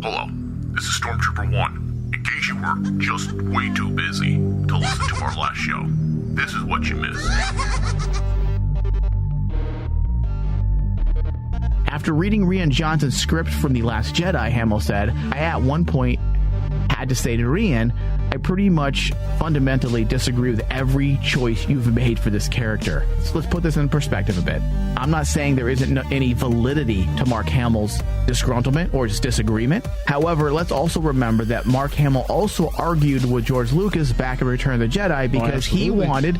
Hello, this is Stormtrooper 1. In case you were just way too busy to listen to our last show, this is what you missed. After reading Rian Johnson's script from The Last Jedi, Hamill said, I at one point had to say to Rian, I pretty much fundamentally disagree with every choice you've made for this character. So let's put this in perspective a bit. I'm not saying there isn't any validity to Mark Hamill's disgruntlement or just disagreement. However, let's also remember that Mark Hamill also argued with George Lucas back in Return of the Jedi because he wanted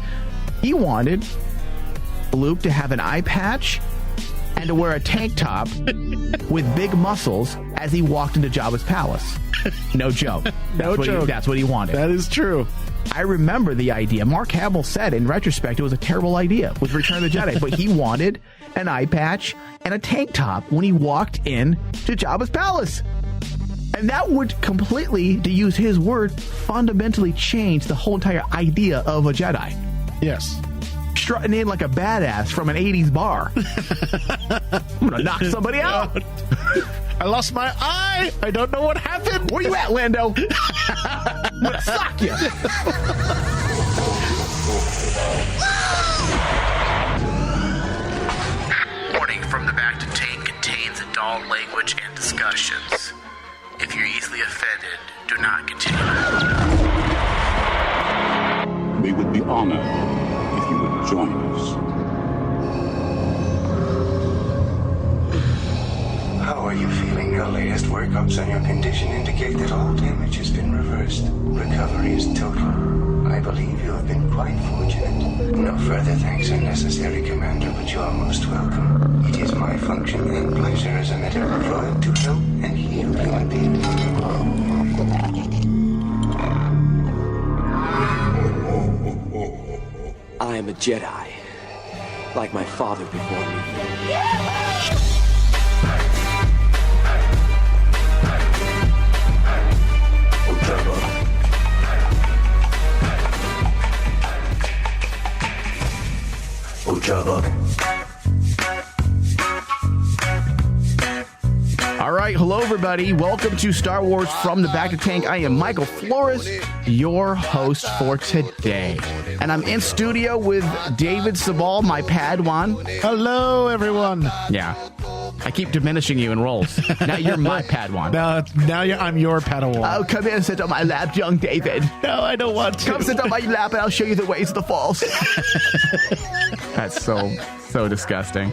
Luke to have an eye patch and to wear a tank top with big muscles as he walked into Jabba's palace. No joke. That's what he wanted. That is true. I remember the idea. Mark Hamill said in retrospect it was a terrible idea with Return of the Jedi, but he wanted an eye patch and a tank top when he walked in to Jabba's palace. And that would completely, to use his word, fundamentally change the whole entire idea of a Jedi. Yes. Strutting in like a badass from an 80s bar. I'm gonna knock somebody out. I lost my eye. I don't know what happened. Where you at, Lando? I'm gonna sock you. Warning from the Bacta tape contains adult language and discussions. If you're easily offended, do not continue. We would be honored if you would join us. How are you feeling? Your latest workups on your condition indicate that all damage has been reversed. Recovery is total. I believe you have been quite fortunate. No further thanks are necessary, Commander, but you are most welcome. It is my function and pleasure as a medical droid to help and heal human beings. I am a Jedi, like my father before me. All right, hello everybody. Welcome to Star Wars from the Back to Tank. I am Michael Flores, your host for today. And I'm in studio with David Sabal, my Padawan. Hello, everyone. Yeah. I keep diminishing you in roles. Now you're my Padawan. Now I'm your Padawan. Oh, come in and sit on my lap, young David. No, I don't want to. Come sit on my lap and I'll show you the ways of the Force. That's so disgusting.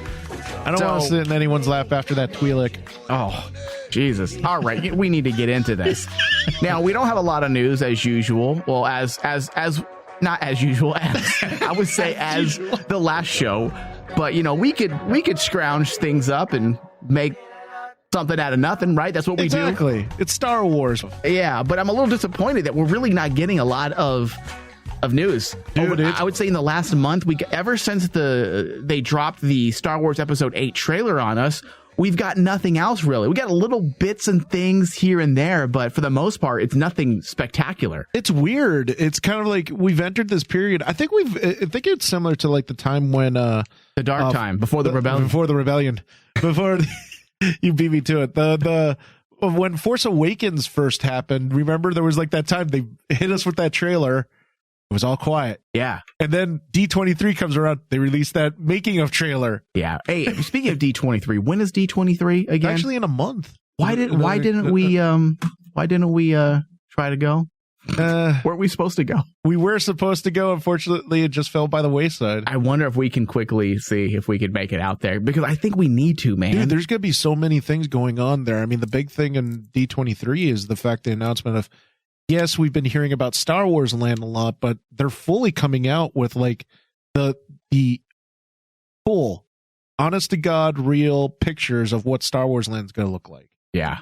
I don't want to sit in anyone's lap after that Twi'lek. Oh, Jesus. All right, we need to get into this. Now, we don't have a lot of news as usual. Well, as not as usual, as I would say as the last show. But, you know, we could scrounge things up and make something out of nothing, right? That's what we do. Exactly. It's Star Wars. Yeah, but I'm a little disappointed that we're really not getting a lot of news. Dude, I would say in the last month, ever since they dropped the Star Wars Episode 8 trailer on us, we've got nothing else really. We got little bits and things here and there, but for the most part, it's nothing spectacular. It's weird. It's kind of like we've entered this period. I think it's similar to like the time when the dark time before the rebellion. Before you beat me to it. When Force Awakens first happened, remember there was like that time they hit us with that trailer. It was all quiet. Yeah. And then D23 comes around. They released that making of trailer. Yeah. Hey, speaking of D23, when is D23 again? Actually in a month. Why didn't we try to go? Weren't we supposed to go? We were supposed to go. Unfortunately, it just fell by the wayside. I wonder if we can quickly see if we could make it out there, because I think we need to, man. Dude, there's going to be so many things going on there. I mean, the big thing in D23 is the announcement of, yes, we've been hearing about Star Wars Land a lot, but they're fully coming out with like the full, honest to God, real pictures of what Star Wars Land's going to look like. Yeah.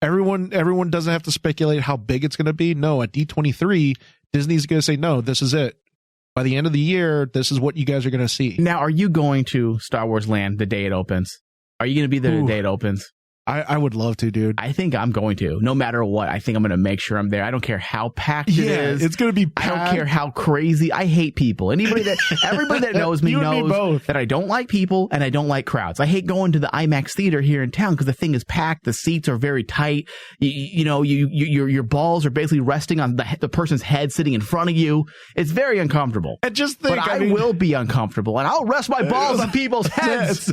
Everyone doesn't have to speculate how big it's going to be. No, at D23, Disney's going to say, no, this is it. By the end of the year, this is what you guys are going to see. Now, are you going to Star Wars Land the day it opens? Are you going to be there the day it opens? I would love to, dude. I think I'm going to. No matter what, I think I'm going to make sure I'm there. I don't care how packed it is. It's going to be packed. I don't care how crazy. I hate people. Everybody that knows me knows that I don't like people and I don't like crowds. I hate going to the IMAX theater here in town because the thing is packed. The seats are very tight. Your balls are basically resting on the person's head sitting in front of you. It's very uncomfortable. And just think, I will be uncomfortable, and I'll rest my balls on people's heads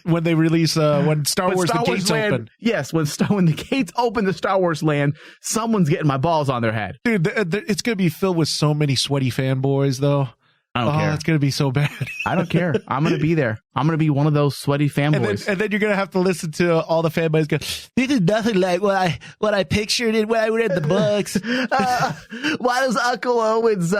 when they release when Star Wars the gates open. Yes, when the gates open to Star Wars land, someone's getting my balls on their head. Dude, it's going to be filled with so many sweaty fanboys, though. I don't care. It's going to be so bad. I don't care. I'm going to be there. I'm going to be one of those sweaty fanboys. And then you're going to have to listen to all the fanboys go, this is nothing like what I pictured and what I read in the books. Why does Uncle Owen's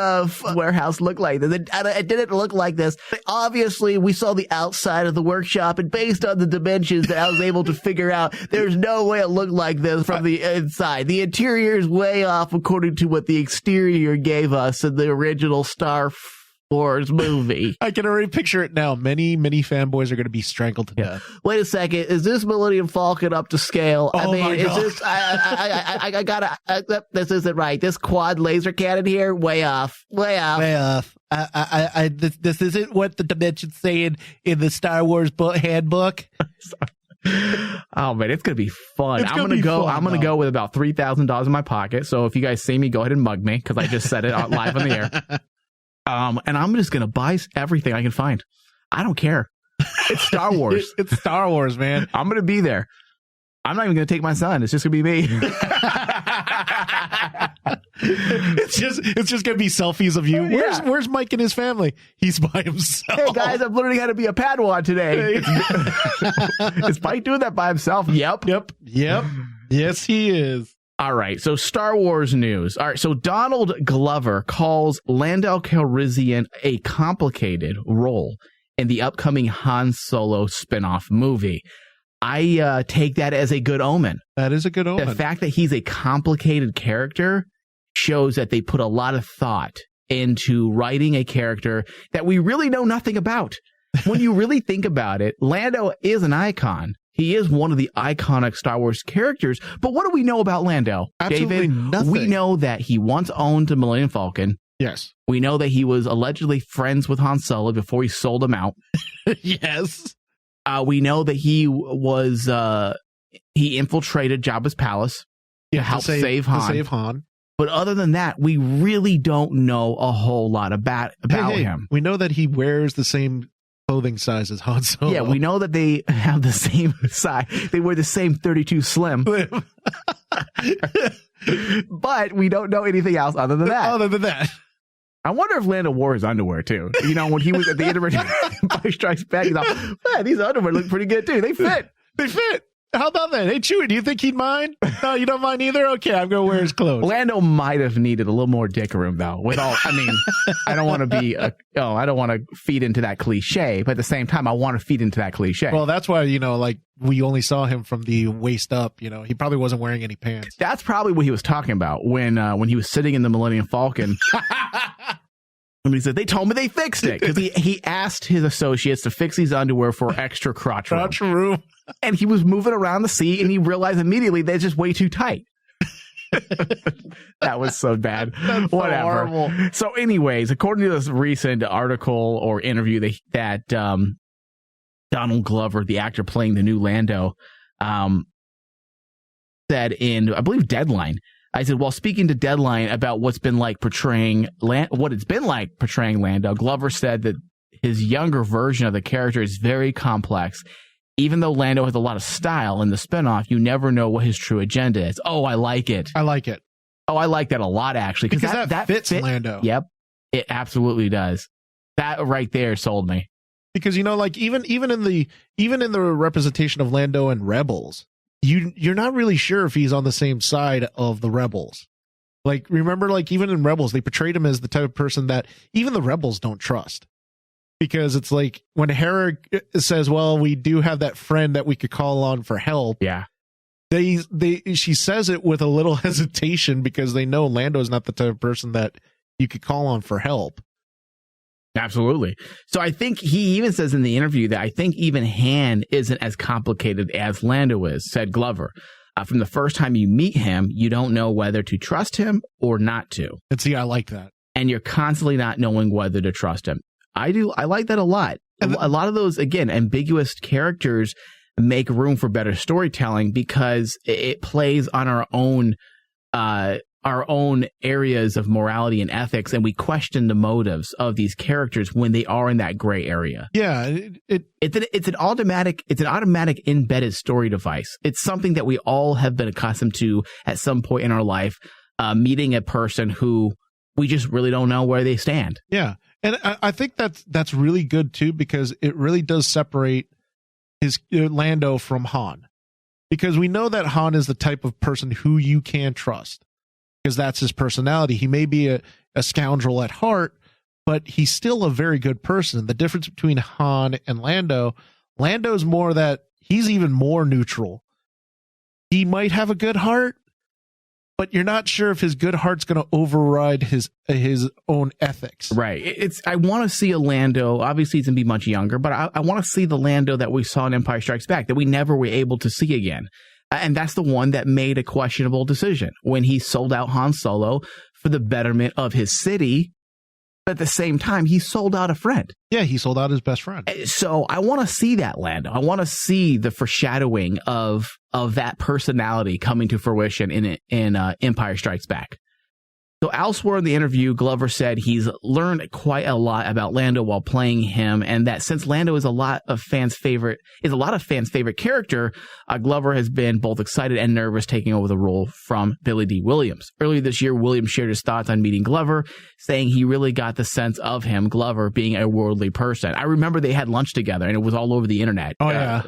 warehouse look like this? It didn't look like this. Obviously, we saw the outside of the workshop, and based on the dimensions that I was able to figure out, there's no way it looked like this from the inside. The interior is way off according to what the exterior gave us in the original Star Wars movie. I can already picture it now. Many fanboys are going to be strangled to death. Wait a second. Is this Millennium Falcon up to scale? Oh, I mean, is this? I gotta. This isn't right. This quad laser cannon here, way off. Way off. This isn't what the dimensions say in the Star Wars handbook. Oh man, it's gonna be fun. I'm gonna go with about $3,000 in my pocket. So if you guys see me, go ahead and mug me because I just said it live on the air. And I'm just going to buy everything I can find. I don't care. It's Star Wars. It's Star Wars, man. I'm going to be there. I'm not even going to take my son. It's just going to be me. It's just going to be selfies of you. Yeah. Where's Mike and his family? He's by himself. Hey, guys, I've learning how to be a Padawan today. Is Mike doing that by himself? Yep. Yes, he is. All right, so Star Wars news. All right, so Donald Glover calls Lando Calrissian a complicated role in the upcoming Han Solo spinoff movie. I take that as a good omen. That is a good omen. The fact that he's a complicated character shows that they put a lot of thought into writing a character that we really know nothing about. When you really think about it, Lando is an icon. He is one of the iconic Star Wars characters, but what do we know about Lando? Absolutely David, nothing. We know that he once owned a Millennium Falcon. Yes. We know that he was allegedly friends with Han Solo before he sold him out. Yes. We know that he was he infiltrated Jabba's palace to help save Han. But other than that, we really don't know a whole lot about him. We know that he wears the same clothing size as Han Solo. Yeah, we know that they have the same size. They wear the same 32 slim. But we don't know anything else other than that. I wonder if Lando wore his underwear too. You know, when he was at the end of Empire Strikes Back, he thought, man, these underwear look pretty good too. They fit. How about that? Hey, Chewie, do you think he'd mind? No, you don't mind either? Okay, I'm going to wear his clothes. Lando might have needed a little more dick room, though. I don't want to feed into that cliche, but at the same time, I want to feed into that cliche. Well, that's why, we only saw him from the waist up. He probably wasn't wearing any pants. That's probably what he was talking about when he was sitting in the Millennium Falcon. And he said, they told me they fixed it. Because he asked his associates to fix these underwear for extra crotch room. And he was moving around the seat, and he realized immediately they're just way too tight. That was so bad. That's whatever. So horrible. So anyways, according to this recent article or interview that Donald Glover, the actor playing the new Lando, said in, I believe, Deadline, I said, while speaking to Deadline about what it's been like portraying Lando, Glover said that his younger version of the character is very complex. Even though Lando has a lot of style in the spinoff, you never know what his true agenda is. Oh, I like it. I like it. Oh, I like that a lot, actually. Because that fits Lando. Yep. It absolutely does. That right there sold me. Because, even in the representation of Lando and Rebels, you're not really sure if he's on the same side of the Rebels. Remember, even in Rebels, they portrayed him as the type of person that even the Rebels don't trust. Because it's like when Hera says, well, we do have that friend that we could call on for help. Yeah. She says it with a little hesitation because they know Lando is not the type of person that you could call on for help. Absolutely. So I think he even says in the interview that I think even Han isn't as complicated as Lando is, said Glover. From the first time you meet him, you don't know whether to trust him or not to. And see, I like that. And you're constantly not knowing whether to trust him. I do. I like that a lot. A lot of those, again, ambiguous characters make room for better storytelling because it plays on our own areas of morality and ethics, and we question the motives of these characters when they are in that gray area. Yeah, it's an automatic embedded story device. It's something that we all have been accustomed to at some point in our life, meeting a person who we just really don't know where they stand. Yeah, and I think that's really good too, because it really does separate his Lando from Han, because we know that Han is the type of person who you can trust, because that's his personality. He may be a scoundrel at heart, but he's still a very good person. The difference between Han and Lando's more that he's even more neutral. He might have a good heart, but you're not sure if his good heart's going to override his own ethics. Right. I want to see a Lando. Obviously, he's going to be much younger, but I want to see the Lando that we saw in Empire Strikes Back that we never were able to see again. And that's the one that made a questionable decision when he sold out Han Solo for the betterment of his city. But at the same time, he sold out a friend. Yeah, he sold out his best friend. So I want to see that Lando. I want to see the foreshadowing of that personality coming to fruition in Empire Strikes Back. So elsewhere in the interview, Glover said he's learned quite a lot about Lando while playing him, and that since Lando is a lot of fans' favorite character, Glover has been both excited and nervous taking over the role from Billy D. Williams. Earlier this year, Williams shared his thoughts on meeting Glover, saying he really got the sense of him, Glover, being a worldly person. I remember they had lunch together, and it was all over the internet. Oh, yeah.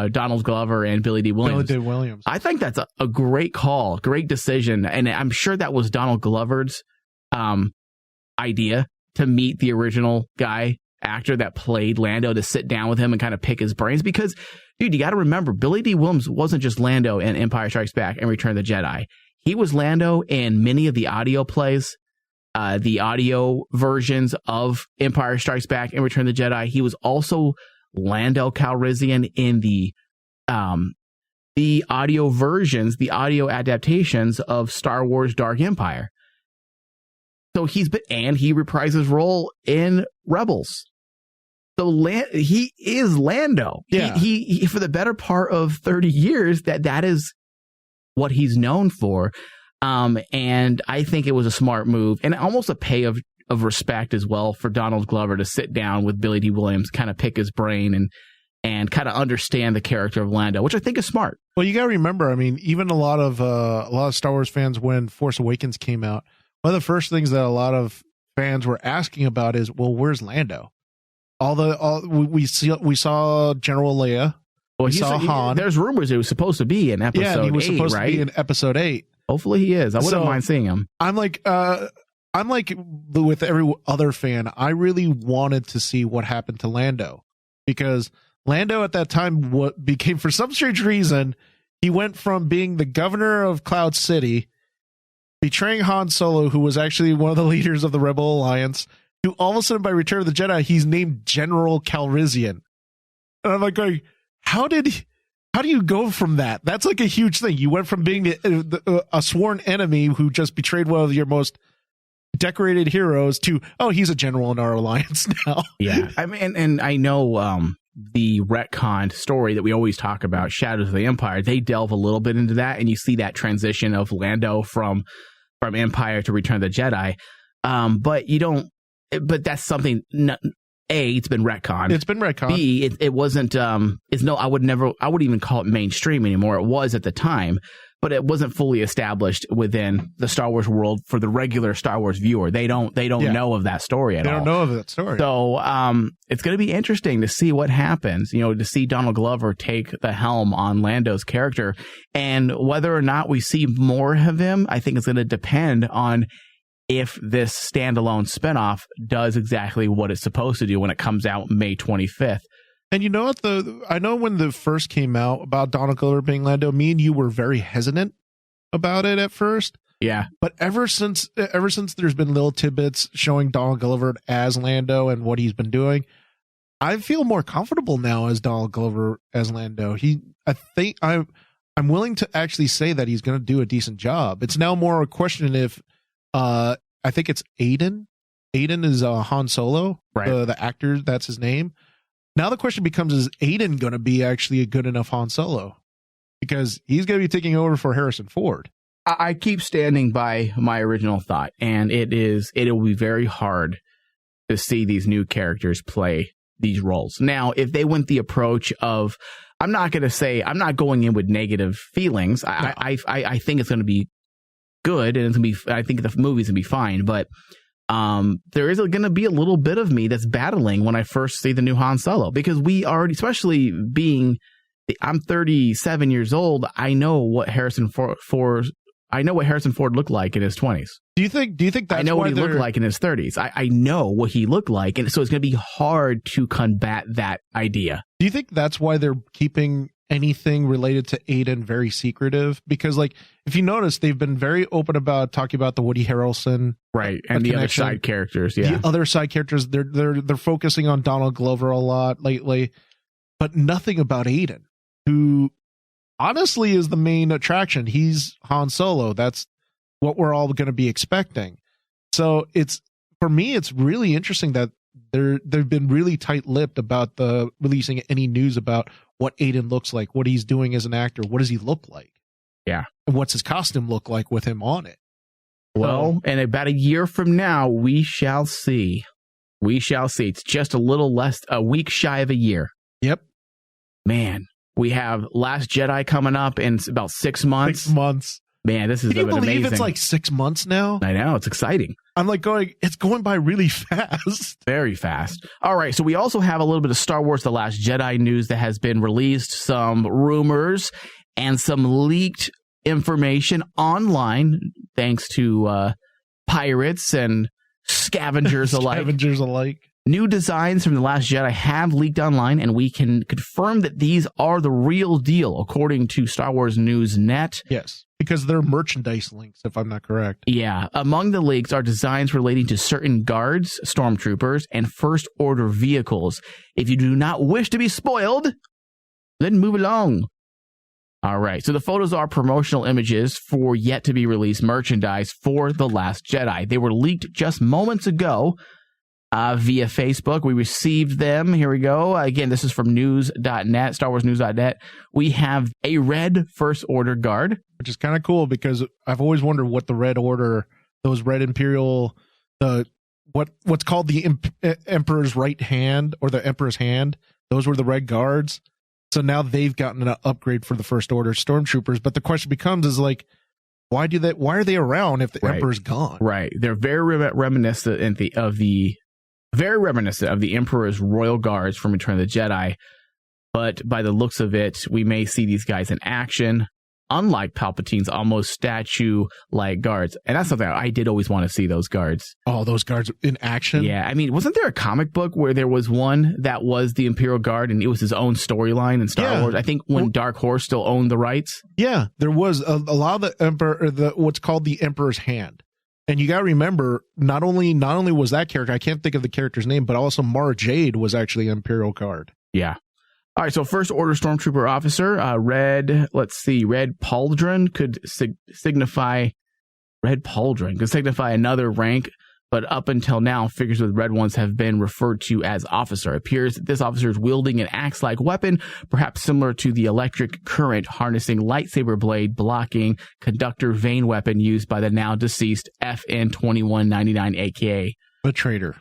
Donald Glover and Billy D. Williams. Billy D. Williams. I think that's a great call, great decision, and I'm sure that was Donald Glover's idea to meet the original actor that played Lando, to sit down with him and kind of pick his brains. Because, dude, you got to remember, Billy D. Williams wasn't just Lando in Empire Strikes Back and Return of the Jedi. He was Lando in many of the audio plays, the audio versions of Empire Strikes Back and Return of the Jedi. He was also Lando Calrissian in the audio versions, the audio adaptations of Star Wars Dark Empire. So he reprised his role in Rebels. So he is Lando. Yeah. He for the better part of 30 years, that is what he's known for. And I think it was a smart move and almost a pay of respect as well for Donald Glover to sit down with Billy D. Williams, kind of pick his brain and kind of understand the character of Lando, which I think is smart. Well, you got to remember, I mean, even a lot of Star Wars fans, when Force Awakens came out, one of the first things that a lot of fans were asking about is, well, where's Lando? We saw General Leia. Well, we saw Han. There's rumors it was supposed to be in episode 8, he was supposed right? to be in episode 8. Hopefully he is. I wouldn't mind seeing him. I'm like with every other fan, I really wanted to see what happened to Lando, because Lando at that time became, for some strange reason, he went from being the governor of Cloud City, betraying Han Solo, who was actually one of the leaders of the Rebel Alliance, to all of a sudden by Return of the Jedi, he's named General Calrissian. And I'm like going, how do you go from that? That's like a huge thing. You went from being a sworn enemy who just betrayed one of your most decorated heroes to, oh, he's a general in our alliance now. Yeah. I mean, and I know the retconned story that we always talk about, Shadows of the Empire, they delve a little bit into that, and you see that transition of Lando from Empire to Return of the Jedi. But that's something, A, it's been retconned. It's been retconned. B, it wasn't, I wouldn't even call it mainstream anymore. It was at the time, but it wasn't fully established within the Star Wars world for the regular Star Wars viewer. They don't know of that story at all. They don't know of that story. So it's going to be interesting to see what happens, to see Donald Glover take the helm on Lando's character, and whether or not we see more of him, I think it's going to depend on if this standalone spinoff does exactly what it's supposed to do when it comes out May 25th. And you know what? I know when the first came out about Donald Glover being Lando, me and you were very hesitant about it at first. Yeah. But ever since there's been little tidbits showing Donald Glover as Lando and what he's been doing, I feel more comfortable now as Donald Glover as Lando. I think I'm willing to actually say that he's going to do a decent job. It's now more a question if I think it's Aiden. Aiden is Han Solo, right? The actor, that's his name. Now the question becomes: is Aiden going to be actually a good enough Han Solo? Because he's going to be taking over for Harrison Ford. I keep standing by my original thought, and it will be very hard to see these new characters play these roles. Now, if they went the approach of, I'm not going in with negative feelings. I think it's going to be good, and I think the movie's going to be fine, but there is going to be a little bit of me that's battling when I first see the new Han Solo, because we already, especially being, I'm 37 years old, I know what Harrison Ford looked like in his 20s. Do you think that's I know why what he looked like in his 30s. I know what he looked like, and so it's going to be hard to combat that idea. Do you think that's why they're keeping anything related to Aiden very secretive? Because, like, if you notice, they've been very open about talking about the Woody Harrelson, right, and the other side characters. Yeah, the other side characters. They're focusing on Donald Glover a lot lately, but nothing about Aiden, who honestly is the main attraction. He's Han Solo. That's what we're all going to be expecting. So for me, it's really interesting that they've been really tight-lipped about releasing any news about what Aiden looks like, what he's doing as an actor, what does he look like? Yeah. And what's his costume look like with him on it? Well, and about a year from now, we shall see. We shall see. It's just a week shy of a year. Yep. Man, we have Last Jedi coming up in about 6 months. 6 months. Man, this is amazing. Can you believe amazing. It's like 6 months now? I know, it's exciting. I'm like it's going by really fast. Very fast. All right, so we also have a little bit of Star Wars The Last Jedi news that has been released, some rumors, and some leaked information online, thanks to pirates and scavengers alike. New designs from The Last Jedi have leaked online, and we can confirm that these are the real deal, according to Star Wars News Net. Yes, because they're merchandise links, if I'm not correct. Yeah. Among the leaks are designs relating to certain guards, stormtroopers, and First Order vehicles. If you do not wish to be spoiled, then move along. All right. So the photos are promotional images for yet-to-be-released merchandise for The Last Jedi. They were leaked just moments ago. Via Facebook. We received them. Here we go. Again, this is from news.net, StarWarsNews.net. We have a red First Order guard. Which is kind of cool because I've always wondered what the Red Order, those Red Imperial, what's called the Emperor's right hand or the Emperor's hand, those were the Red Guards. So now they've gotten an upgrade for the First Order Stormtroopers. But the question becomes is like, why are they around if the Emperor's gone? Right. They're very reminiscent of the Emperor's Royal Guards from Return of the Jedi, but by the looks of it, we may see these guys in action, unlike Palpatine's almost statue-like guards. And that's something I did always want to see, those guards. Oh, those guards in action? Yeah, I mean, wasn't there a comic book where there was one that was the Imperial Guard, and it was his own storyline in Star Wars? I think when Dark Horse still owned the rights? Yeah, there was a lot of the Emperor, what's called the Emperor's Hand. And you got to remember, not only was that character, I can't think of the character's name, but also Mara Jade was actually an Imperial Guard. Yeah. All right, so First Order Stormtrooper Officer, Red Pauldron could signify another rank, but up until now, figures with red ones have been referred to as officer. It appears that this officer is wielding an axe-like weapon, perhaps similar to the electric current harnessing lightsaber blade blocking conductor vein weapon used by the now deceased FN 2199, aka the Traitor.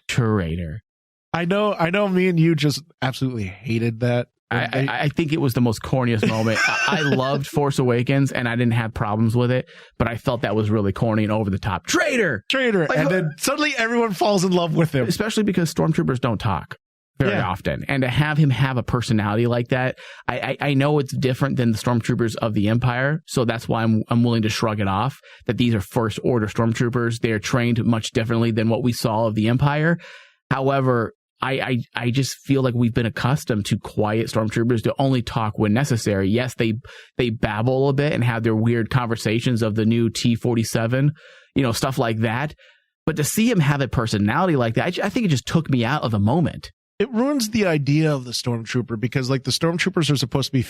I know me and you just absolutely hated that. I think it was the most corniest moment. I loved Force Awakens, and I didn't have problems with it, but I felt that was really corny and over the top. Traitor! Like, and then suddenly everyone falls in love with him. Especially because stormtroopers don't talk very often. And to have him have a personality like that, I know it's different than the stormtroopers of the Empire, so that's why I'm willing to shrug it off, that these are First Order stormtroopers. They are trained much differently than what we saw of the Empire. However, I just feel like we've been accustomed to quiet stormtroopers to only talk when necessary. Yes, they babble a bit and have their weird conversations of the new T-47, stuff like that. But to see him have a personality like that, I think it just took me out of the moment. It ruins the idea of the stormtrooper because, like, the stormtroopers are supposed to be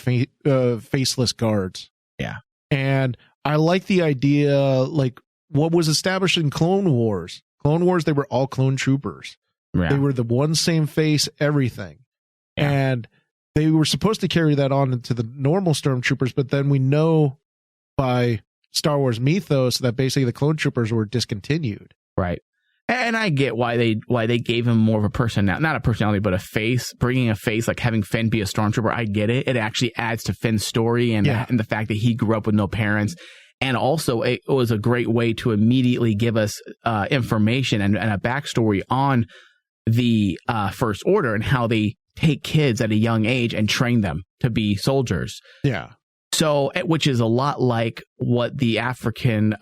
faceless guards. Yeah. And I like the idea, like, what was established in Clone Wars. Clone Wars, they were all clone troopers. Yeah. They were the one same face, everything. Yeah. And they were supposed to carry that on into the normal stormtroopers, but then we know by Star Wars mythos that basically the clone troopers were discontinued. Right. And I get why they gave him more of a personality, not a personality, but a face, bringing a face, like having Finn be a stormtrooper. I get it. It actually adds to Finn's story and the fact that he grew up with no parents. And also it was a great way to immediately give us information and a backstory on the First Order and how they take kids at a young age and train them to be soldiers. Yeah. So, which is a lot like what the African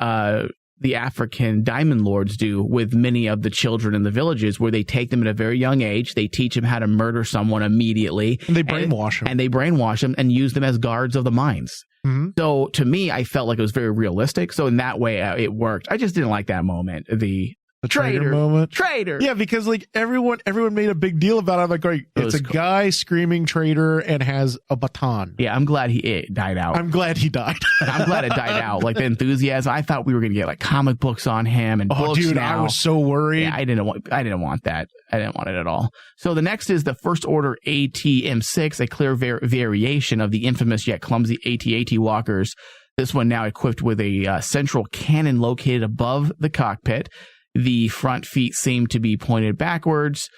Diamond Lords do with many of the children in the villages, where they take them at a very young age. They teach them how to murder someone immediately. And they brainwash them. And they brainwash them and use them as guards of the mines. Mm-hmm. So to me, I felt like it was very realistic. So in that way, it worked. I just didn't like that moment. The traitor moment. Traitor. Yeah, because like everyone made a big deal about it. I'm like, great, it's a guy screaming traitor and has a baton. Yeah, I'm glad it died out. I'm glad he died. I'm glad it died out. Like the enthusiasm. I thought we were going to get like comic books on him and books. Dude, now. I was so worried. Yeah, I didn't want that. I didn't want it at all. So the next is the First Order AT-M6, a clear variation of the infamous yet clumsy AT-AT walkers. This one now equipped with a central cannon located above the cockpit. The front feet seem to be pointed backwards,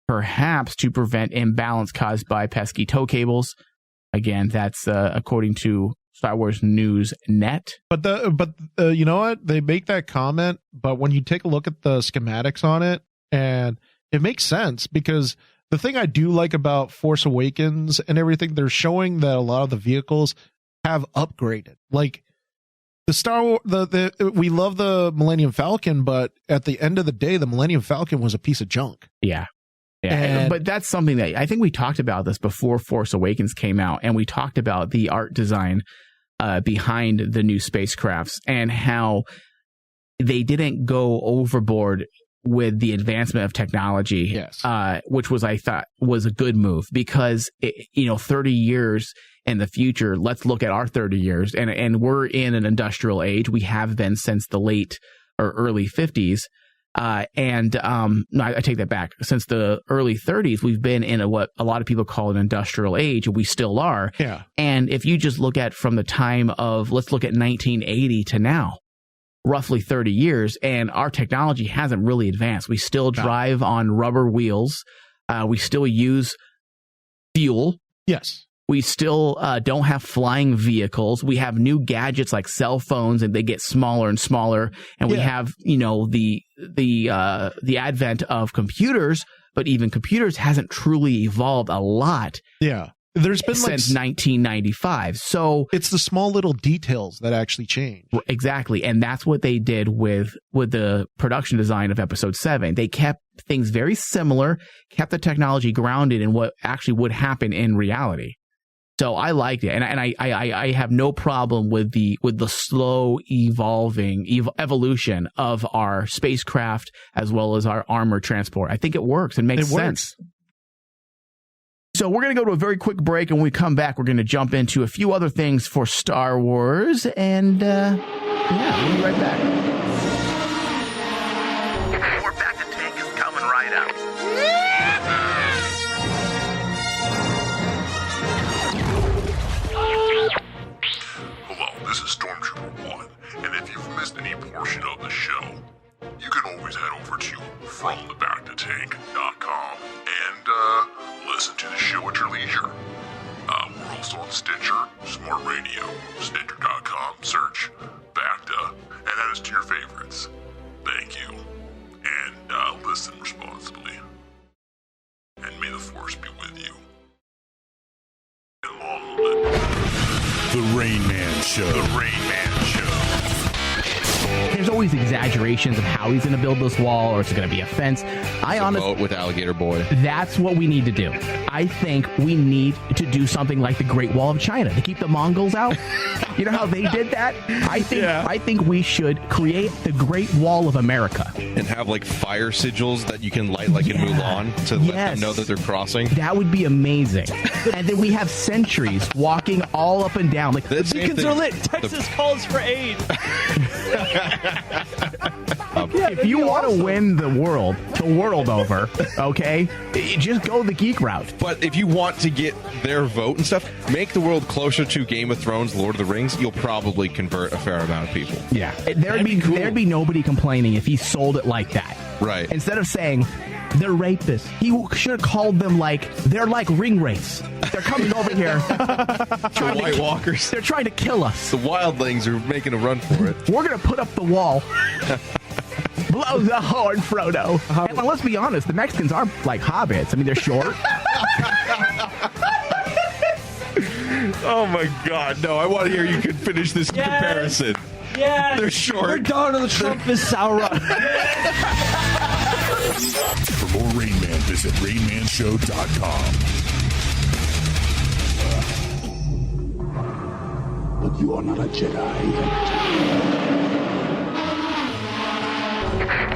perhaps to prevent imbalance caused by pesky tow cables. Again, that's according to Star Wars News Net. But you know what? They make that comment, but when you take a look at the schematics on it, and it makes sense, because the thing I do like about Force Awakens and everything, they're showing that a lot of the vehicles have upgraded. Like the Star Wars, we love the Millennium Falcon, but at the end of the day, the Millennium Falcon was a piece of junk. Yeah. Yeah, but that's something that I think we talked about this before Force Awakens came out, and we talked about the art design behind the new spacecrafts and how they didn't go overboard with the advancement of technology, yes. Which was, I thought, was a good move, because 30 years in the future, let's look at our 30 years, and we're in an industrial age. We have been since the late or early 50s. No, I take that back. Since the early 30s, we've been in what a lot of people call an industrial age, and we still are. Yeah. And if you just look at from the time of, let's look at 1980 to now, roughly 30 years, and our technology hasn't really advanced. We still drive on rubber wheels. We still use fuel. Yes. We still don't have flying vehicles. We have new gadgets like cell phones, and they get smaller and smaller. And we have, the advent of computers, but even computers hasn't truly evolved a lot. Yeah. There's been since 1995. So it's the small little details that actually change. Exactly. And that's what they did with the production design of Episode 7. They kept things very similar, kept the technology grounded in what actually would happen in reality. So I liked it, and I have no problem with the slow evolution of our spacecraft as well as our armored transport. I think it works and makes sense. So we're going to go to a very quick break, and when we come back, we're going to jump into a few other things for Star Wars, and we'll be right back. More Bacta tank is coming right up. This is Stormtrooper 1, and if you've missed any portion of the show, you can always head over to FromTheBactaTank.com and listen to the show at your leisure. We're also on Stitcher, Smart Radio, Stitcher.com, search Bacta, and add us to your favorites. Thank you, and listen responsibly. And may the Force be with you. And long live The Rain Man Show. The Rain Man Show. there's always exaggerations of how he's going to build this wall, or it's going to be a fence. I honestly, with Alligator Boy. That's what we need to do. I think we need to do something like the Great Wall of China to keep the Mongols out. You know how they did that? I think we should create the Great Wall of America and have like fire sigils that you can light like in Mulan to let them know that they're crossing. That would be amazing. And then we have sentries walking all up and down. Like, the beacons are lit. Texas calls for aid. If you want to win the world over, okay, just go the geek route. But if you want to get their vote and stuff, make the world closer to Game of Thrones, Lord of the Rings, you'll probably convert a fair amount of people. Yeah. There'd be nobody complaining if he sold it like that. Right. Instead of saying they're rapists, he should have called them like they're like ring wraiths. They're coming over here. The White Walkers. They're trying to kill us. The wildlings are making a run for it. We're going to put up the wall. Blow the horn, Frodo. And let's be honest, the Mexicans are like hobbits. I mean, they're short. Oh my God! No, I want to hear you can finish this comparison. Yeah, they're short. We're Donald Trump is Sauron. For more Rain Man, visit RainManShow.com. But you are not a Jedi.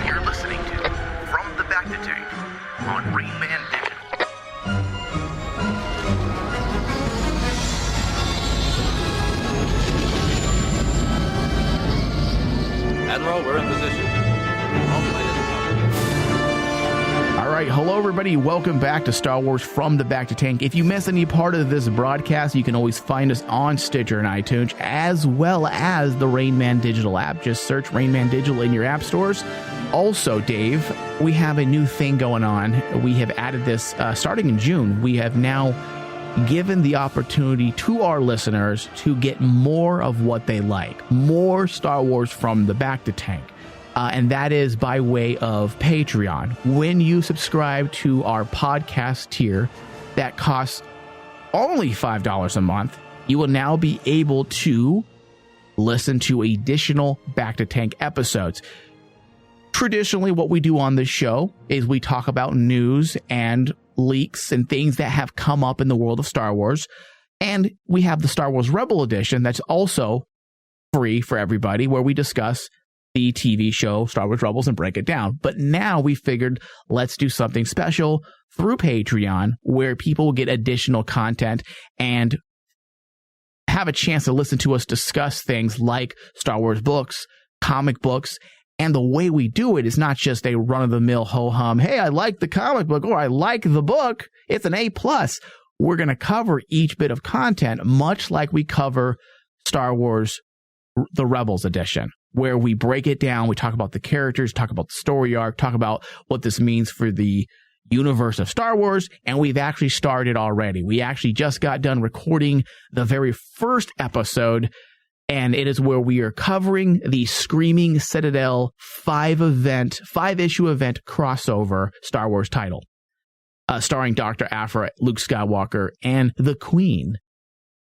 You're listening to From the Bacta Tank on Rain Man Digital. Admiral, we're in position. All right, hello everybody. Welcome back to Star Wars From the Bacta Tank. If you miss any part of this broadcast, you can always find us on Stitcher and iTunes, as well as the Rain Man Digital app. Just search Rain Man Digital in your app stores. Also, Dave, we have a new thing going on. We have added this starting in June. We have now given the opportunity to our listeners to get more of what they like, more Star Wars From the Bacta Tank. And that is by way of Patreon. When you subscribe to our podcast tier that costs only $5 a month, you will now be able to listen to additional Bacta Tank episodes. Traditionally, what we do on this show is we talk about news and leaks and things that have come up in the world of Star Wars. And we have the Star Wars Rebel Edition that's also free for everybody, where we discuss the TV show Star Wars Rebels and break it down. But now we figured let's do something special through Patreon where people will get additional content and have a chance to listen to us discuss things like Star Wars books, comic books. And the way we do it is not just a run-of-the-mill ho-hum, hey, I like the comic book, or I like the book, it's an A+. We're going to cover each bit of content, much like we cover Star Wars The Rebels Edition, where we break it down, we talk about the characters, talk about the story arc, talk about what this means for the universe of Star Wars, and we've actually started already. We actually just got done recording the very first episode, and it is where we are covering the Screaming Citadel 5-issue event crossover Star Wars title, starring Dr. Aphra, Luke Skywalker, and the Queen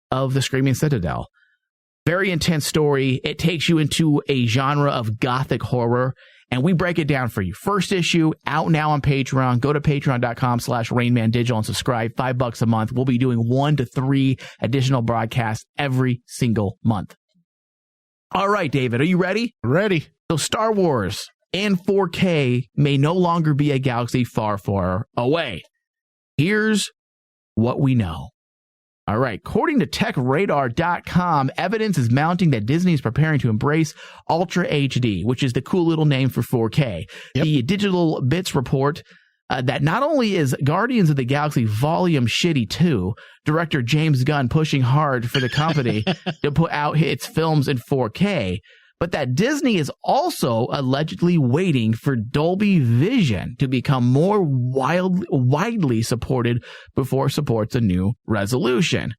of the Screaming Citadel. Very intense story. It takes you into a genre of gothic horror, and we break it down for you. First issue out now on Patreon. Go to patreon.com/RainManDigital and subscribe. $5 a month. We'll be doing 1 to 3 additional broadcasts every single month. All right, David, are you ready? Ready. So Star Wars in 4K may no longer be a galaxy far, far away. Here's what we know. All right. According to TechRadar.com, evidence is mounting that Disney is preparing to embrace Ultra HD, which is the cool little name for 4K. Yep. The Digital Bits report that not only is Guardians of the Galaxy Volume Shitty 2, director James Gunn pushing hard for the company to put out its films in 4K, but that Disney is also allegedly waiting for Dolby Vision to become more widely supported before it supports a new resolution.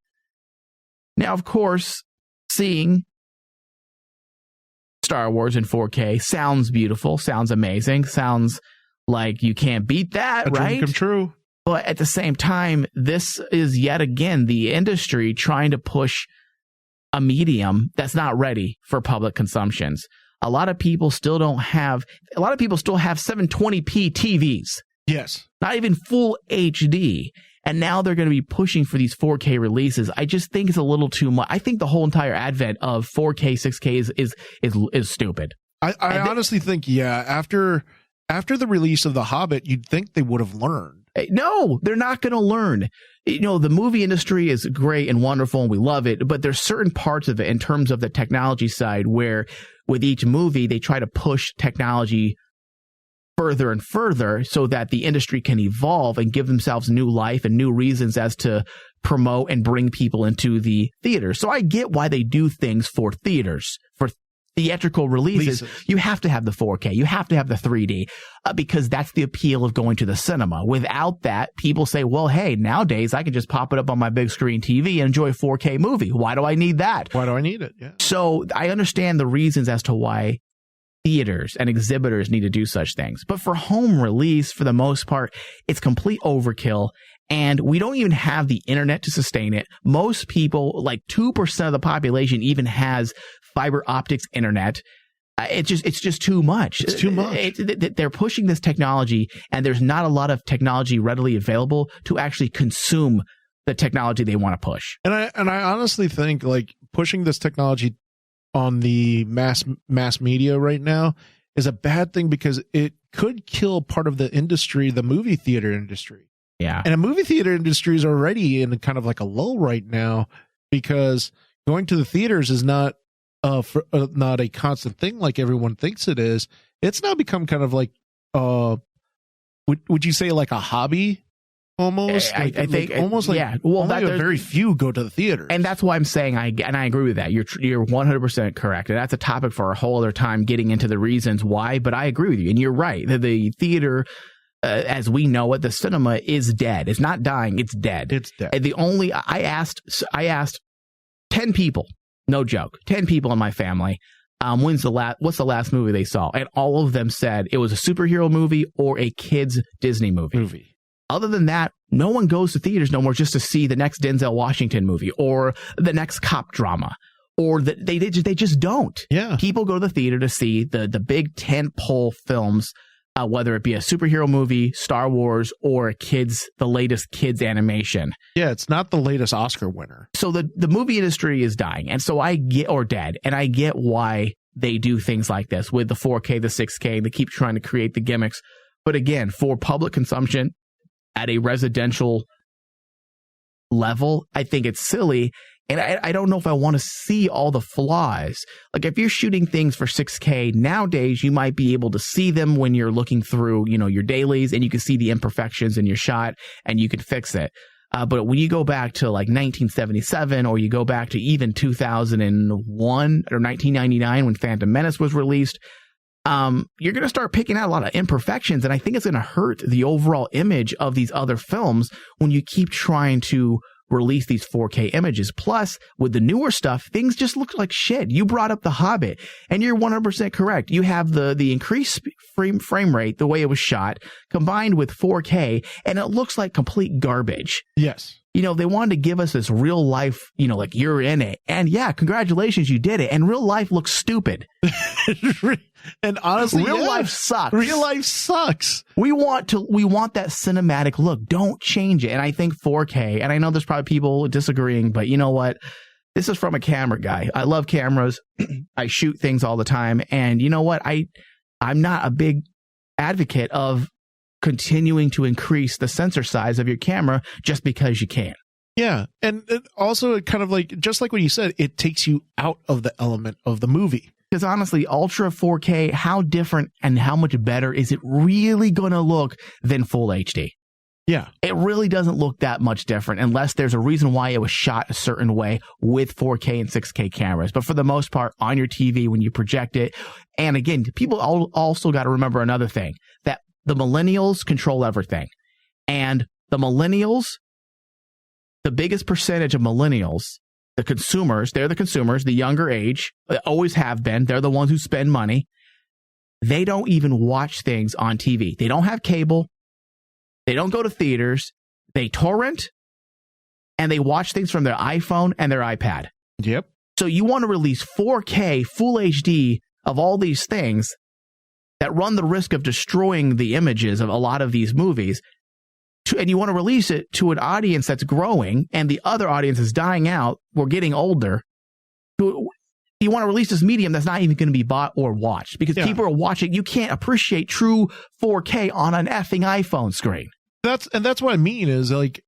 Now, of course, seeing Star Wars in 4K sounds beautiful, sounds amazing, sounds like you can't beat that, right? Dream come true. But at the same time, this is yet again the industry trying to push a medium that's not ready for public consumptions. a lot of people still have 720p TVs. Yes. Not even full HD. And now they're going to be pushing for these 4K releases. I just think it's a little too much. I think the whole entire advent of 4K, 6K is stupid. I honestly think, after the release of The Hobbit, you'd think they would have learned. No, they're not going to learn. The movie industry is great and wonderful and we love it, but there's certain parts of it in terms of the technology side where with each movie, they try to push technology further and further so that the industry can evolve and give themselves new life and new reasons as to promote and bring people into the theater. So I get why they do things for theaters, for theatrical releases. You have to have the 4K. You have to have the 3D because that's the appeal of going to the cinema. Without that, people say, well, hey, nowadays I can just pop it up on my big screen TV and enjoy a 4K movie. Why do I need that? Why do I need it? Yeah. So I understand the reasons as to why theaters and exhibitors need to do such things. But for home release, for the most part, it's complete overkill. And we don't even have the internet to sustain it. Most people, like 2% of the population, even has fiber optics internet. It's just too much. It's too much. They're pushing this technology, and there's not a lot of technology readily available to actually consume the technology they want to push. And I honestly think like pushing this technology on the mass media right now is a bad thing because it could kill part of the industry, the movie theater industry. Yeah. And the movie theater industry is already in kind of like a lull right now because going to the theaters is not not a constant thing like everyone thinks it is. It's now become kind of like would you say like a hobby almost? I think almost like Well, very few go to the theater, and that's why I'm saying I agree with that. You're 100% correct, and that's a topic for a whole other time, getting into the reasons why. But I agree with you, and you're right. The theater, as we know it, the cinema is dead. It's not dying. It's dead. It's dead. And I asked 10 people, no joke, 10 people in my family. What's the last movie they saw? And all of them said it was a superhero movie or a kids Disney movie. Other than that, no one goes to theaters no more just to see the next Denzel Washington movie or the next cop drama, or they just don't. Yeah, people go to the theater to see the big tentpole films, whether it be a superhero movie, Star Wars, or the latest kids animation. Yeah, it's not the latest Oscar winner. So the movie industry is dying, and so I get why they do things like this with the 4K, the 6K. They keep trying to create the gimmicks, but again, for public consumption at a residential level, I think it's silly. And I don't know if I want to see all the flaws. Like if you're shooting things for 6K nowadays, you might be able to see them when you're looking through, your dailies, and you can see the imperfections in your shot and you can fix it. But when you go back to like 1977, or you go back to even 2001 or 1999 when Phantom Menace was released, you're going to start picking out a lot of imperfections, and I think it's going to hurt the overall image of these other films when you keep trying to release these 4K images. Plus, with the newer stuff, things just look like shit. You brought up The Hobbit, and you're 100% correct. You have the increased frame rate, the way it was shot, combined with 4K, and it looks like complete garbage. Yes. They wanted to give us this real life, like you're in it. And yeah, congratulations, you did it. And real life looks stupid. And honestly, real life sucks. Real life sucks. We want that cinematic look. Don't change it. And I think 4K, and I know there's probably people disagreeing, but you know what? This is from a camera guy. I love cameras. I shoot things all the time. And you know what? I'm not a big advocate of continuing to increase the sensor size of your camera just because you can. Yeah. And also it kind of like, just like what you said, it takes you out of the element of the movie. Because honestly, Ultra 4K, how different and how much better is it really going to look than Full HD? Yeah. It really doesn't look that much different unless there's a reason why it was shot a certain way with 4K and 6K cameras. But for the most part, on your TV, when you project it, and again, people also got to remember another thing, that the millennials control everything. And the millennials, the biggest percentage of millennials, the consumers, they're the consumers, the younger age, always have been. They're the ones who spend money. They don't even watch things on TV. They don't have cable. They don't go to theaters. They torrent, and they watch things from their iPhone and their iPad. Yep. So you want to release 4K, Full HD of all these things that run the risk of destroying the images of a lot of these movies, and you want to release it to an audience that's growing and the other audience is dying out, we're getting older, you want to release this medium that's not even going to be bought or watched because people are watching. You can't appreciate true 4K on an effing iPhone screen. That's what I mean is like,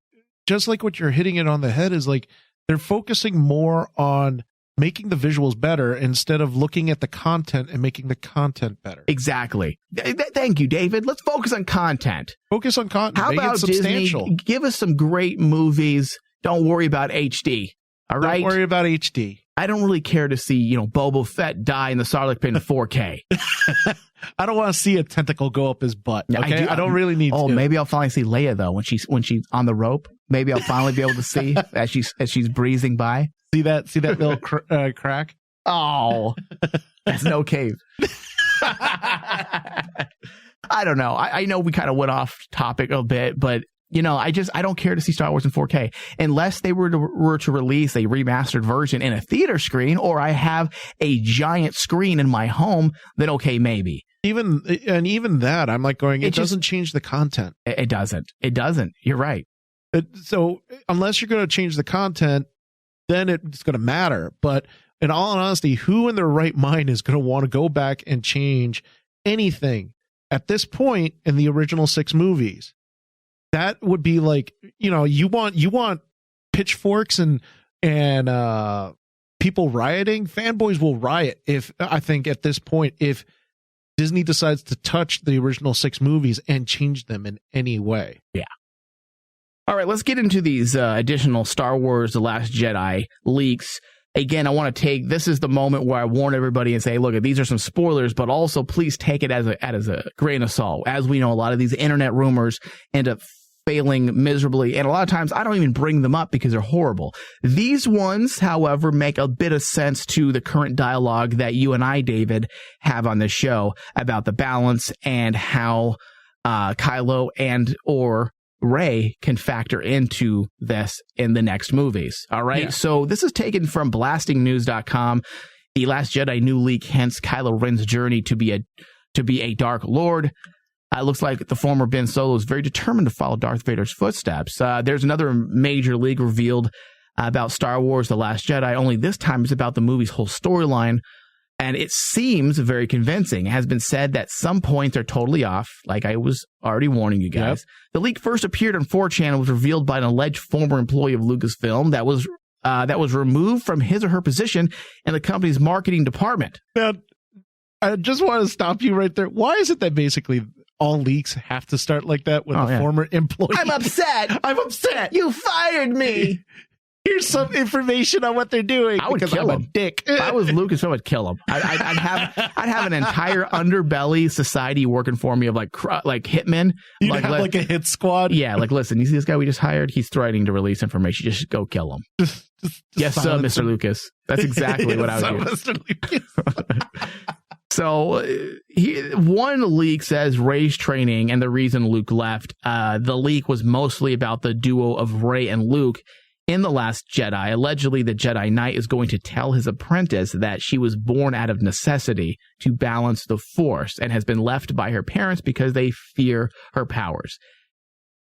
just like what you're hitting it on the head is like, they're focusing more on making the visuals better instead of looking at the content and making the content better. Exactly. Thank you, David. Let's focus on content. Focus on content. How Make about it substantial. Disney? Give us some great movies. Don't worry about HD. All right. Don't worry about HD. I don't really care to see, Boba Fett die in the Sarlacc pit in 4K. I don't want to see a tentacle go up his butt. Okay, I don't really need. Oh, to. Maybe I'll finally see Leia though when she's on the rope. Maybe I'll finally be able to see as she's breezing by. See that little crack? Oh, that's no cave. I don't know. I know we kind of went off topic a bit, but I don't care to see Star Wars in 4K unless they were to release a remastered version in a theater screen, or I have a giant screen in my home. Then okay, maybe. Even that, I'm like going. It doesn't change the content. It doesn't. You're right. So unless you're going to change the content, then it's going to matter. But in all honesty, who in their right mind is going to want to go back and change anything at this point in the original 6 movies? That would be like, you want pitchforks and people rioting. Fanboys will riot I think at this point, if Disney decides to touch the original 6 movies and change them in any way. Yeah. All right, let's get into these additional Star Wars The Last Jedi leaks. Again, I want to this is the moment where I warn everybody and say, look, these are some spoilers, but also please take it as a grain of salt. As we know, a lot of these internet rumors end up failing miserably, and a lot of times I don't even bring them up because they're horrible. These ones, however, make a bit of sense to the current dialogue that you and I, David, have on this show about the balance and how Kylo and or Rey can factor into this in the next movies. All right. Yeah. So this is taken from blastingnews.com. The Last Jedi new leak hints Kylo Ren's journey to be a Dark Lord. It looks like the former Ben Solo is very determined to follow Darth Vader's footsteps. There's another major leak revealed about Star Wars The Last Jedi, only this time it's about the movie's whole storyline. And it seems very convincing. It has been said that some points are totally off, like I was already warning you guys. Yep. The leak first appeared on 4chan and was revealed by an alleged former employee of Lucasfilm that was removed from his or her position in the company's marketing department. Now, I just want to stop you right there. Why is it that basically all leaks have to start like that with a former employee? I'm upset. You fired me. Here's some information on what they're doing. I would kill him. Dick. If I was Lucasfilm, I'd kill him. I'd have an entire underbelly society working for me of like hitmen. You'd have like a hit squad. Yeah, like listen, you see this guy we just hired? He's threatening to release information. Just go kill him. Just yes, sir, Mr. Lucas. That's exactly what I would do. Mr. Lucas. So one leak says Rey's training and the reason Luke left. The leak was mostly about the duo of Rey and Luke in The Last Jedi. Allegedly, the Jedi Knight is going to tell his apprentice that she was born out of necessity to balance the Force and has been left by her parents because they fear her powers.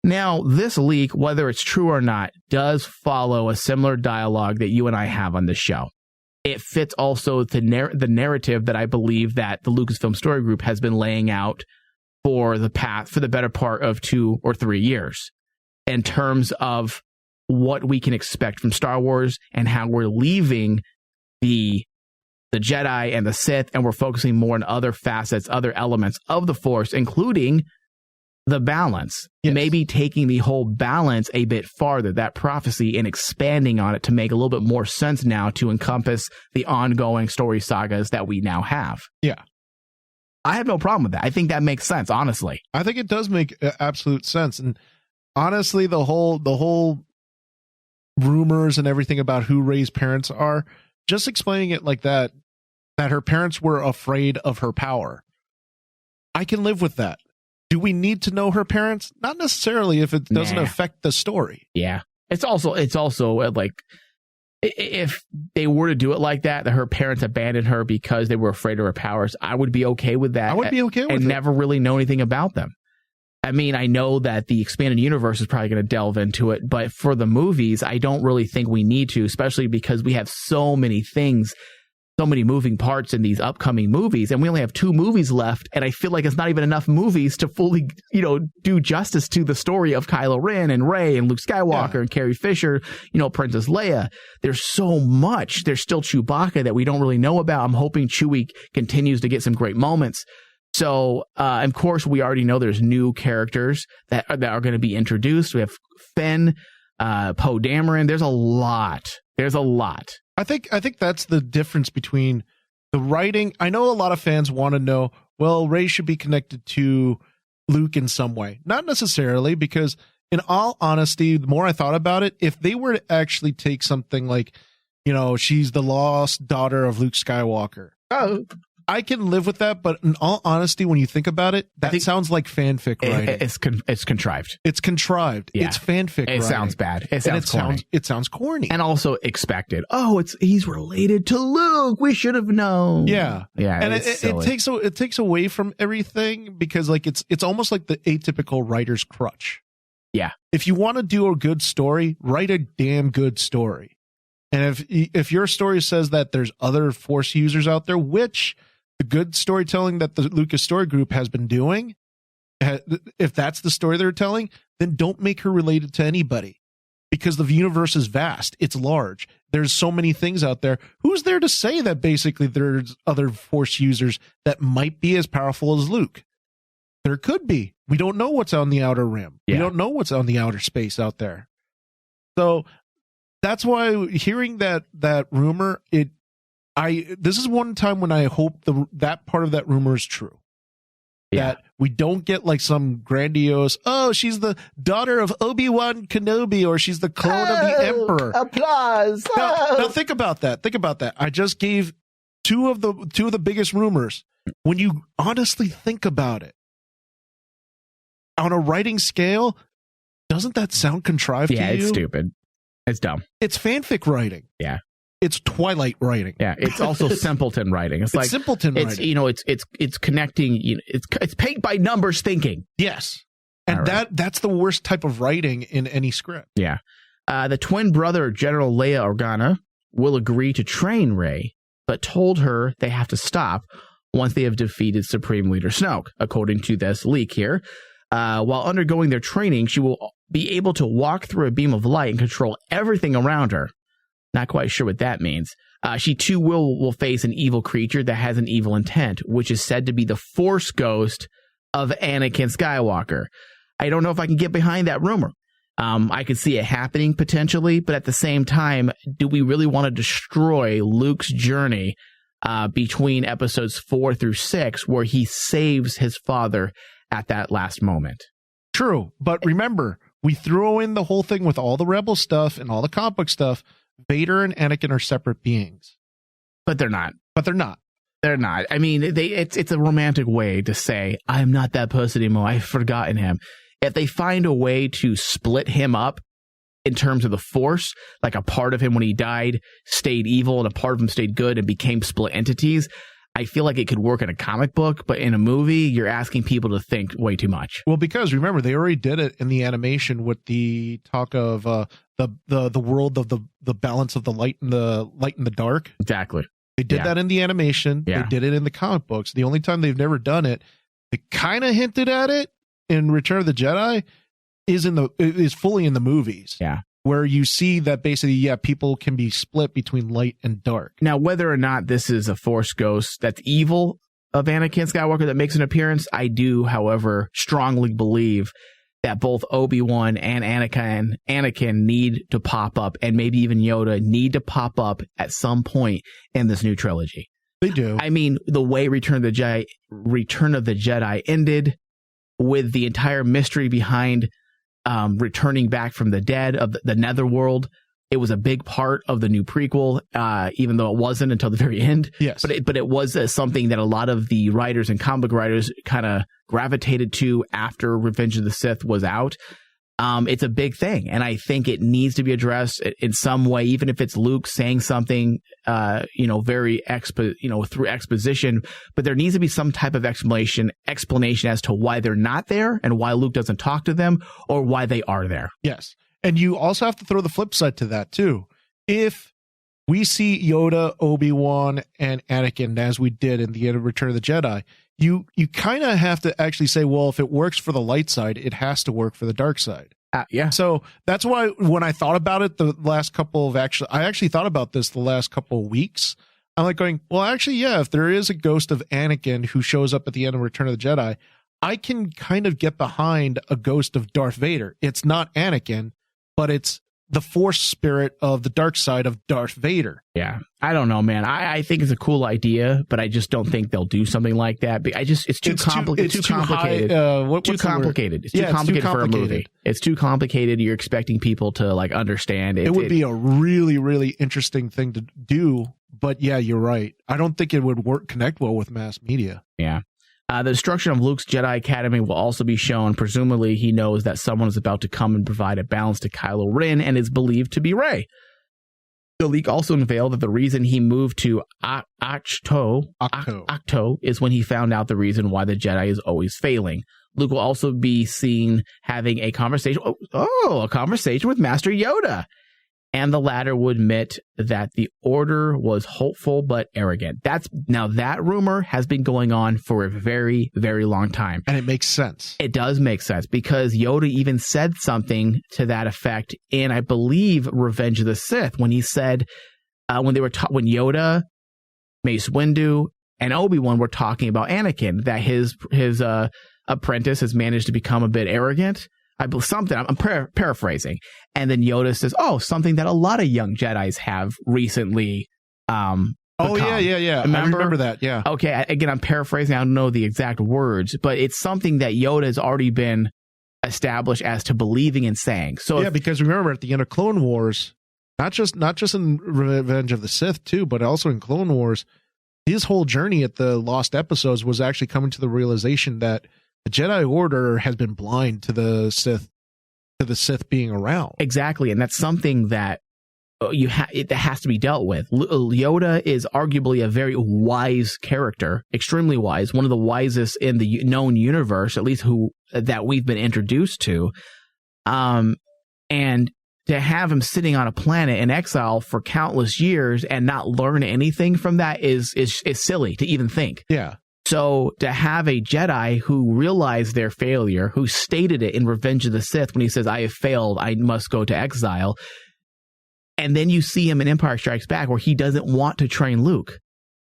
Now, this leak, whether it's true or not, does follow a similar dialogue that you and I have on this show. It fits also the narrative that I believe that the Lucasfilm Story Group has been laying out for the better part of 2 or 3 years in terms of what we can expect from Star Wars and how we're leaving the Jedi and the Sith, and we're focusing more on other facets, other elements of the Force, including the balance. Yes. Maybe taking the whole balance a bit farther, that prophecy, and expanding on it to make a little bit more sense now to encompass the ongoing story sagas that we now have. Yeah. I have no problem with that. I think that makes sense, honestly. I think it does make absolute sense. And honestly, the whole rumors and everything about who Rey's parents are, just explaining it like that her parents were afraid of her power. I can live with that. Do we need to know her parents? Not necessarily if it doesn't affect the story. Yeah. It's also like if they were to do it like that her parents abandoned her because they were afraid of her powers, I would be okay with that. I would be okay with it. And never really know anything about them. I mean, I know that the expanded universe is probably going to delve into it, but for the movies, I don't really think we need to, especially because we have so many things, so many moving parts in these upcoming movies, and we only have 2 movies left, and I feel like it's not even enough movies to fully, do justice to the story of Kylo Ren and Rey and Luke Skywalker and Carrie Fisher, Princess Leia. There's so much. There's still Chewbacca that we don't really know about. I'm hoping Chewie continues to get some great moments. So, of course, we already know there's new characters that are going to be introduced. We have Finn, Poe Dameron. There's a lot. I think that's the difference between the writing. I know a lot of fans want to know, well, Rey should be connected to Luke in some way. Not necessarily, because in all honesty, the more I thought about it, if they were to actually take something like, she's the lost daughter of Luke Skywalker. Oh. I can live with that, but in all honesty, when you think about it, that sounds like fanfic writing. It's contrived. It's contrived. Yeah. It's fanfic writing. It sounds bad. It sounds corny. And also expected. Oh, he's related to Luke. We should have known. Yeah. Yeah. And it takes away from everything because it's almost like the atypical writer's crutch. Yeah. If you want to do a good story, write a damn good story. And if your story says that there's other Force users out there, which the good storytelling that the Lucas Story Group has been doing, if that's the story they're telling, then don't make her related to anybody, because the universe is vast. It's large. There's so many things out there. Who's there to say that basically there's other Force users that might be as powerful as Luke? There could be. We don't know what's on the outer rim. Yeah. We don't know what's on the outer space out there. So that's why hearing that rumor, this is one time when I hope that part of that rumor is true. Yeah. That we don't get like some grandiose, she's the daughter of Obi-Wan Kenobi, or she's the clone of the Emperor. Applause. Now think about that. I just gave two of the biggest rumors. When you honestly think about it, on a writing scale, doesn't that sound contrived to you? Yeah, it's stupid. It's dumb. It's fanfic writing. Yeah. It's Twilight writing. Yeah, it's also simpleton writing. It's like simpleton writing. It's connecting. It's paint by numbers thinking. Yes, and that's the worst type of writing in any script. Yeah, the twin brother General Leia Organa will agree to train Rey, but told her they have to stop once they have defeated Supreme Leader Snoke. According to this leak here, while undergoing their training, she will be able to walk through a beam of light and control everything around her. Not quite sure what that means. She too will face an evil creature that has an evil intent, which is said to be the Force ghost of Anakin Skywalker. I don't know if I can get behind that rumor. I could see it happening potentially, but at the same time, do we really want to destroy Luke's journey between episodes 4 through 6, where he saves his father at that last moment? True, but remember, we threw in the whole thing with all the Rebel stuff and all the comic book stuff. Vader and Anakin are separate beings. But they're not. They're not. I mean, it's a romantic way to say, I'm not that person anymore. I've forgotten him. If they find a way to split him up in terms of the Force, like a part of him when he died stayed evil and a part of him stayed good and became split entities, I feel like it could work in a comic book, but in a movie, you're asking people to think way too much. Well, because remember, they already did it in the animation with the talk of the world of the balance of the light and the dark. Exactly. They did that in the animation. Yeah. They did it in the comic books. The only time they've never done it, they kind of hinted at it in Return of the Jedi, is fully in the movies. Yeah. Where you see that basically, people can be split between light and dark. Now, whether or not this is a Force ghost that's evil of Anakin Skywalker that makes an appearance, I do, however, strongly believe that both Obi-Wan and Anakin need to pop up, and maybe even Yoda need to pop up at some point in this new trilogy. They do. I mean, the way Return of the Jedi ended, with the entire mystery behind returning back from the dead of the Netherworld, it was a big part of the new prequel, even though it wasn't until the very end. Yes. But it was something that a lot of the writers and comic book writers kind of gravitated to after Revenge of the Sith was out. it's a big thing. And I think it needs to be addressed in some way, even if it's Luke saying something, very through exposition, but there needs to be some type of explanation as to why they're not there and why Luke doesn't talk to them or why they are there. Yes. And you also have to throw the flip side to that too. If we see Yoda, Obi-Wan, and Anakin as we did in the Return of the Jedi, you kind of have to actually say, well, if it works for the light side, it has to work for the dark side. Yeah. So that's why when I thought about it I actually thought about this the last couple of weeks. I'm like going, well, actually, yeah, if there is a ghost of Anakin who shows up at the end of Return of the Jedi, I can kind of get behind a ghost of Darth Vader. It's not Anakin, but it's the force spirit of the dark side of Darth Vader. Yeah. I don't know, man. I think it's a cool idea, but I just don't think they'll do something like that. It's too complicated. It's too complicated. It's too complicated for a movie. It's too complicated. You're expecting people to understand it. It would be a really, really interesting thing to do. But yeah, you're right. I don't think it would connect well with mass media. Yeah. The destruction of Luke's Jedi Academy will also be shown. Presumably, he knows that someone is about to come and provide a balance to Kylo Ren and is believed to be Rey. The leak also unveiled that the reason he moved to Ahch-To is when he found out the reason why the Jedi is always failing. Luke will also be seen having a conversation. A conversation with Master Yoda. And the latter would admit that the order was hopeful but arrogant. That rumor has been going on for a very, very long time. And it makes sense. It does make sense because Yoda even said something to that effect in, I believe, Revenge of the Sith, when he said, when Yoda, Mace Windu, and Obi-Wan were talking about Anakin, that his apprentice has managed to become a bit arrogant. I'm paraphrasing. And then Yoda says, something that a lot of young Jedis have recently become. Yeah. Remember? I remember that, yeah. Okay, again, I'm paraphrasing. I don't know the exact words, but it's something that Yoda has already been established as to believing and saying. So because remember, at the end of Clone Wars, not just in Revenge of the Sith, too, but also in Clone Wars, his whole journey at the Lost Episodes was actually coming to the realization that the Jedi Order has been blind to the Sith being around. Exactly, and that's something that that has to be dealt with. Yoda is arguably a very wise character, extremely wise, one of the wisest in the known universe, at least that we've been introduced to. And to have him sitting on a planet in exile for countless years and not learn anything from that is silly to even think. Yeah. So to have a Jedi who realized their failure, who stated it in Revenge of the Sith when he says, I have failed, I must go to exile. And then you see him in Empire Strikes Back where he doesn't want to train Luke.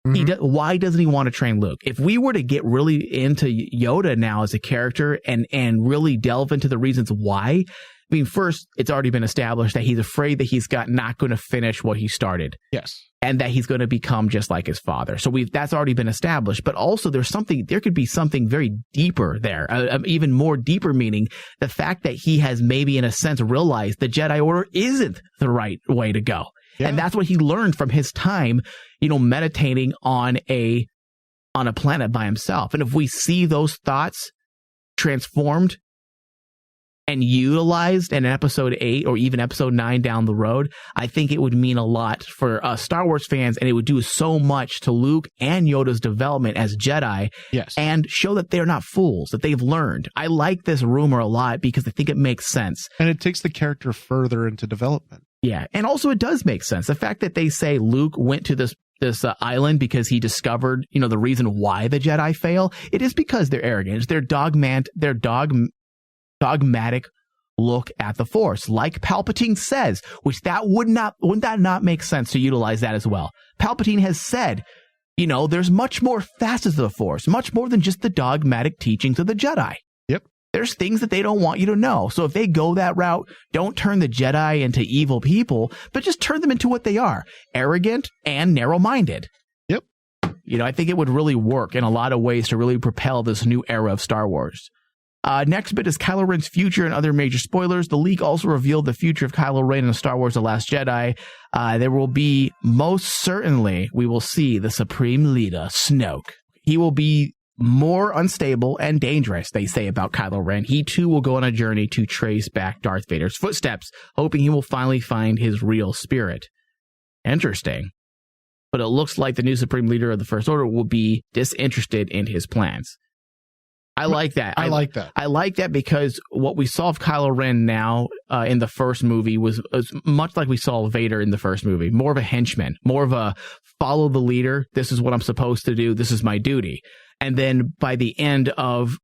Mm-hmm. Why doesn't he want to train Luke? If we were to get really into Yoda now as a character and really delve into the reasons why, I mean, first, it's already been established that he's afraid that he's not going to finish what he started. Yes. And that he's going to become just like his father. So that's already been established. But also there could be something very deeper there, even more deeper meaning the fact that he has maybe in a sense realized the Jedi Order isn't the right way to go. Yeah. And that's what he learned from his time, meditating on a planet by himself. And if we see those thoughts transformed and utilized in episode 8 or even episode 9 down the road, I think it would mean a lot for us Star Wars fans, and it would do so much to Luke and Yoda's development as Jedi. Yes. And show that they're not fools, that they've learned. I like this rumor a lot because I think it makes sense. And it takes the character further into development. Yeah. And also it does make sense. The fact that they say Luke went to this island because he discovered, the reason why the Jedi fail, it is because they're arrogant. It's their dogmatic look at the Force, like Palpatine says, which wouldn't that not make sense to utilize that as well? Palpatine has said, there's much more facets of the Force, much more than just the dogmatic teachings of the Jedi. Yep. There's things that they don't want you to know. So if they go that route, don't turn the Jedi into evil people, but just turn them into what they are, arrogant and narrow-minded. Yep. I think it would really work in a lot of ways to really propel this new era of Star Wars. Next bit is Kylo Ren's future and other major spoilers. The leak also revealed the future of Kylo Ren in Star Wars The Last Jedi. There will be, most certainly, we will see the Supreme Leader, Snoke. He will be more unstable and dangerous, they say about Kylo Ren. He too will go on a journey to trace back Darth Vader's footsteps, hoping he will finally find his real spirit. Interesting. But it looks like the new Supreme Leader of the First Order will be disinterested in his plans. I like that. I like that. I like that because what we saw of Kylo Ren now in the first movie was much like we saw Vader in the first movie. More of a henchman, more of a follow the leader. This is what I'm supposed to do. This is my duty. And then by the end of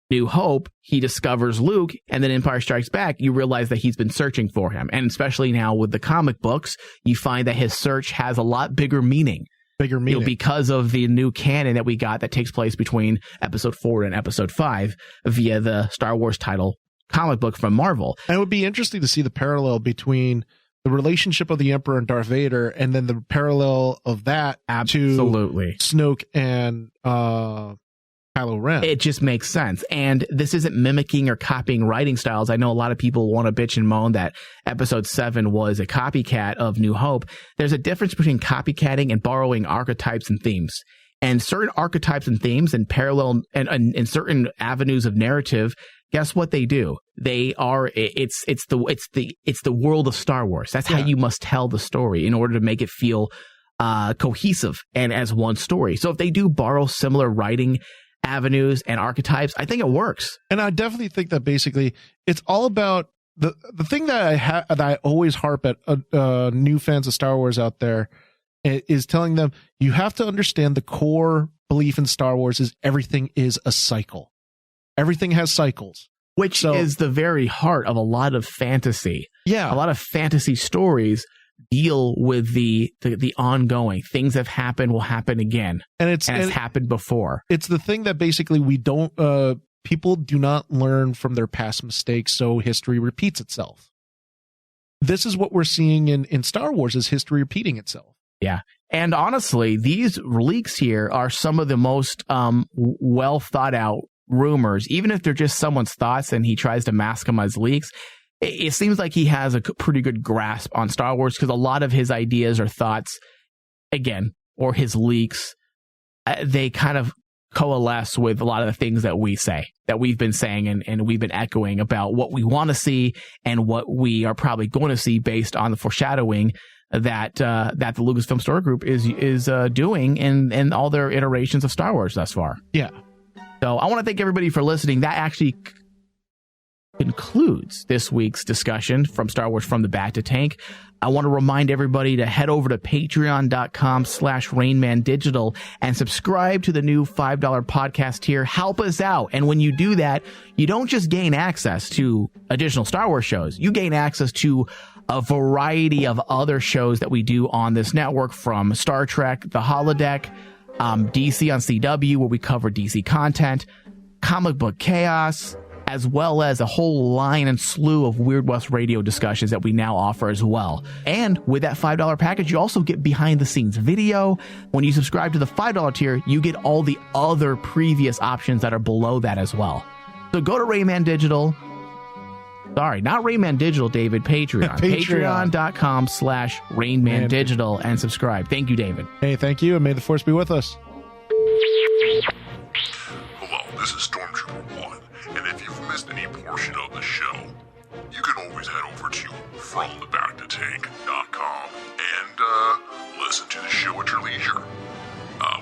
New Hope, he discovers Luke, and then Empire Strikes Back, you realize that he's been searching for him. And especially now with the comic books, you find that his search has a lot bigger meaning. Because of the new canon that we got that takes place between episode 4 and episode 5 via the Star Wars title comic book from Marvel. And it would be interesting to see the parallel between the relationship of the Emperor and Darth Vader, and then the parallel of that to Snoke and Kylo Ren. It just makes sense. And this isn't mimicking or copying writing styles. I know a lot of people want to bitch and moan that episode 7 was a copycat of New Hope. There's a difference between copycatting and borrowing archetypes and themes. And certain archetypes and themes and parallel and certain avenues of narrative, guess what they do? They are it's the world of Star Wars. That's how you must tell the story in order to make it feel cohesive and as one story. So if they do borrow similar writing avenues and archetypes, I think it works. And I definitely think that basically it's all about the thing that I always harp at new fans of Star Wars out there is telling them you have to understand the core belief in Star Wars is everything is a cycle. Everything has cycles. Which is the very heart of a lot of fantasy. Yeah. A lot of fantasy stories deal with the ongoing things that have happened will happen again, and it's happened before. It's the thing that basically we don't people do not learn from their past mistakes, so history repeats itself. This is what we're seeing in Star Wars, is history repeating itself. Yeah. And honestly, these leaks here are some of the most well thought out rumors, even if they're just someone's thoughts and he tries to mask them as leaks. It seems like he has a pretty good grasp on Star Wars, because a lot of his ideas or thoughts, again, or his leaks, they kind of coalesce with a lot of the things that we say, that we've been saying and we've been echoing about what we want to see and what we are probably going to see based on the foreshadowing that the Lucasfilm Story Group is doing in all their iterations of Star Wars thus far. Yeah. So I want to thank everybody for listening. That actually concludes this week's discussion from Star Wars From the Bacta Tank. I want to remind everybody to head over to patreon.com/RainmanDigital and subscribe to the new $5 podcast tier. Help us out. And when you do that, you don't just gain access to additional Star Wars shows. You gain access to a variety of other shows that we do on this network, from Star Trek, The Holodeck, DC on CW, where we cover DC content, Comic Book Chaos, as well as a whole line and slew of Weird West Radio discussions that we now offer as well. And with that $5 package, you also get behind the scenes video. When you subscribe to the $5 tier, you get all the other previous options that are below that as well. So go to Rayman Digital. Sorry, not Rayman Digital, David. Patreon. Patreon.com/RainmanDigital and subscribe. Thank you, David. Hey, thank you, and may the Force be with us. Hello, this is Stormtrooper 1, and if you've missed any portion of the show, you can always head over to FromTheBactaTank.com and listen to the show at your leisure.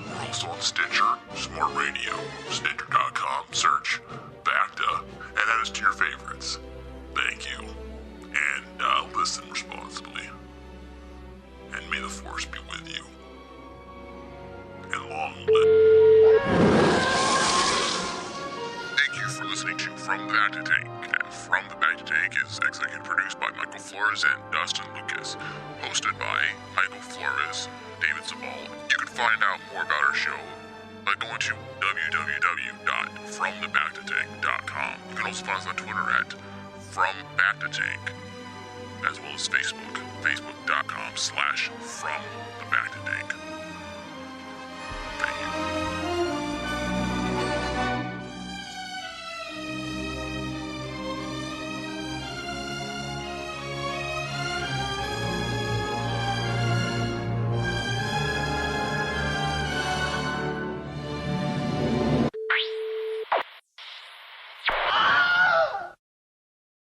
We're also on Stitcher, Smart Radio, Stitcher.com, search Bacta, and that is to your favorites. Thank you, and listen responsibly, and may the Force be with you, and long live. Thank you for listening to From the Bacta Tank, and From the Bacta Tank is executive produced by Michael Flores and Dustin Lucas, hosted by Michael Flores, David Zabal. You can find out more about our show by going to www.FromTheBactaTank.com. You can also find us on Twitter at From Bacta Tank, as well as Facebook, facebook.com/FromTheBactaTank.